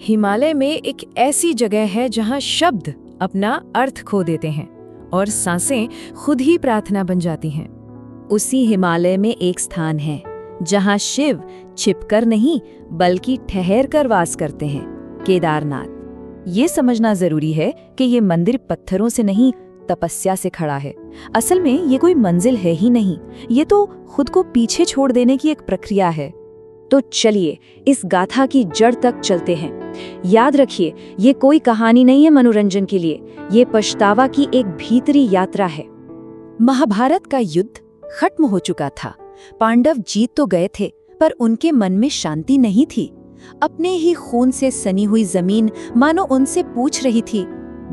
हिमालय में एक ऐसी जगह है जहाँ शब्द अपना अर्थ खो देते हैं और सांसें खुद ही प्रार्थना बन जाती हैं। उसी हिमालय में एक स्थान है जहाँ शिव छिपकर नहीं बल्कि ठहर कर वास करते हैं, केदारनाथ। ये समझना जरूरी है कि ये मंदिर पत्थरों से नहीं तपस्या से खड़ा है। असल में ये कोई मंजिल है ही नहीं, ये तो खुद को पीछे छोड़ देने की एक प्रक्रिया है। तो चलिए इस गाथा की जड़ तक चलते हैं। याद रखिए, ये कोई कहानी नहीं है मनोरंजन के लिए, ये पछतावा की एक भीतरी यात्रा है। महाभारत का युद्ध खत्म हो चुका था। पांडव जीत तो गए थे, पर उनके मन में शांति नहीं थी। अपने ही खून से सनी हुई जमीन मानो उनसे पूछ रही थी,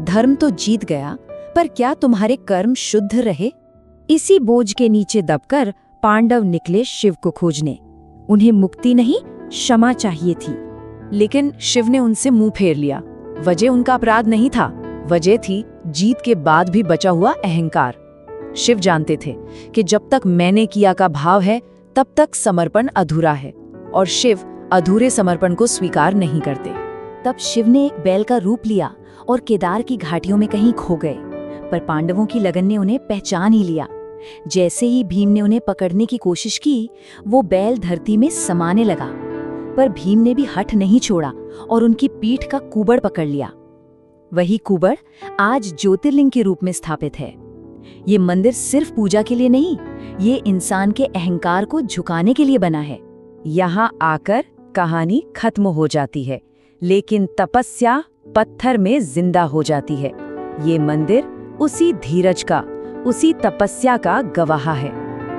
धर्म तो जीत गया, पर क्या तुम्हारे कर्म शुद्ध रहे? इसी बोझ के नीचे दबकर पांडव निकले शिव को खोजने। उन्हें मुक्ति नहीं, क्षमा चाहिए थी। लेकिन शिव ने उनसे मुंह फेर लिया। वजह उनका अपराध नहीं था, वजह थी जीत के बाद भी बचा हुआ अहंकार। शिव जानते थे कि जब तक मैंने किया का भाव है तब तक समर्पण अधूरा है, और शिव अधूरे समर्पण को स्वीकार नहीं करते। तब शिव ने एक बैल का रूप लिया और केदार की घाटियों में कहीं खो गए, पर पांडवों की लगन ने उन्हें पहचान ही लिया। जैसे ही भीम ने उन्हें पकड़ने की कोशिश की, वो बैल धरती में समाने लगा, पर भीम ने भी हठ नहीं छोड़ा और उनकी पीठ का कुबड़ पकड़ लिया। वही कुबड़ आज ज्योतिर्लिंग के रूप में स्थापित है। ये मंदिर सिर्फ पूजा के लिए नहीं, ये इंसान के अहंकार को झुकाने के लिए बना है। यहाँ आकर कहानी खत्म हो जाती है, लेकिन तपस्या पत्थर में जिंदा हो जाती है। ये मंदिर उसी धीरज का, उसी तपस्या का गवाह है।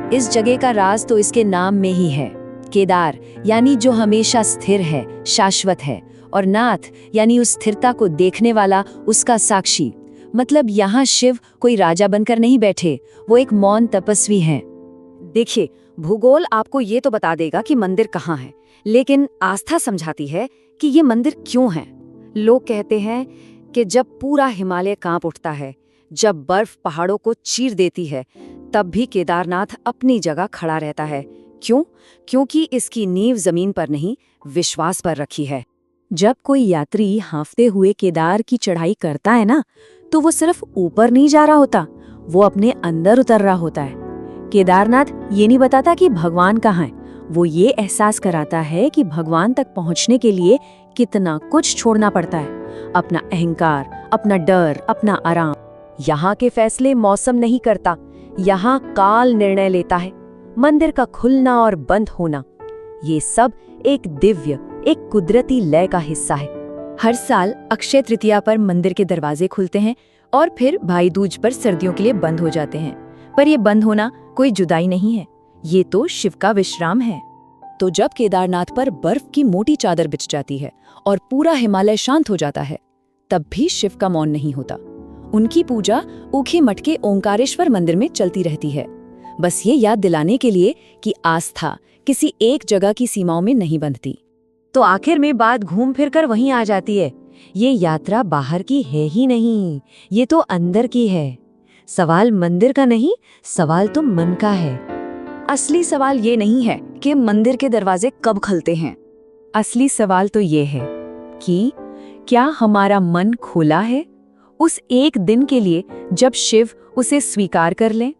इस जगह का राज तो इसके नाम में ही है। केदार यानी जो हमेशा स्थिर है, शाश्वत है, और नाथ यानी उस स्थिरता को देखने वाला, उसका साक्षी। मतलब यहाँ शिव कोई राजा बनकर नहीं बैठे, वो एक मौन तपस्वी हैं। देखिए, भूगोल आपको ये तो बता देगा कि मंदिर कहाँ है, लेकिन आस्था समझाती है कि ये मंदिर क्यों है। लोग कहते हैं कि जब पूरा हिमालय कांप उठता है, जब बर्फ पहाड़ों को चीर देती है, तब भी केदारनाथ अपनी जगह खड़ा रहता है। क्यों? क्योंकि इसकी नींव जमीन पर नहीं, विश्वास पर रखी है। जब कोई यात्री हांफते हुए केदार की चढ़ाई करता है ना, तो वो सिर्फ ऊपर नहीं जा रहा होता, वो अपने अंदर उतर रहा होता है। केदारनाथ ये नहीं बताता कि भगवान कहाँ है, वो ये एहसास कराता है कि भगवान तक पहुंचने के लिए कितना कुछ छोड़ना पड़ता है। अपना अहंकार, अपना डर, अपना आराम। यहाँ के फैसले मौसम नहीं करता, यहाँ काल निर्णय लेता है। मंदिर का खुलना और बंद होना, ये सब एक दिव्य, एक कुदरती लय का हिस्सा है। हर साल अक्षय तृतीया पर मंदिर के दरवाजे खुलते हैं और फिर भाई दूज पर सर्दियों के लिए बंद हो जाते हैं। पर ये बंद होना कोई जुदाई नहीं है, ये तो शिव का विश्राम है। तो जब केदारनाथ पर बर्फ की मोटी चादर बिछ जाती है और पूरा हिमालय शांत हो जाता है, तब भी शिव का मौन नहीं होता। उनकी पूजा ऊखी मठ के ओंकारेश्वर मंदिर में चलती रहती है, बस ये याद दिलाने के लिए कि आस्था किसी एक जगह की सीमाओं में नहीं बंधती। तो आखिर में बात घूम फिर कर वहीं आ जाती है, ये यात्रा बाहर की है ही नहीं, ये तो अंदर की है। सवाल मंदिर का नहीं, सवाल तो मन का है। असली सवाल ये नहीं है कि मंदिर के दरवाजे कब खुलते हैं, असली सवाल तो ये है कि क्या हमारा मन खुला है उस एक दिन के लिए जब शिव उसे स्वीकार कर लें।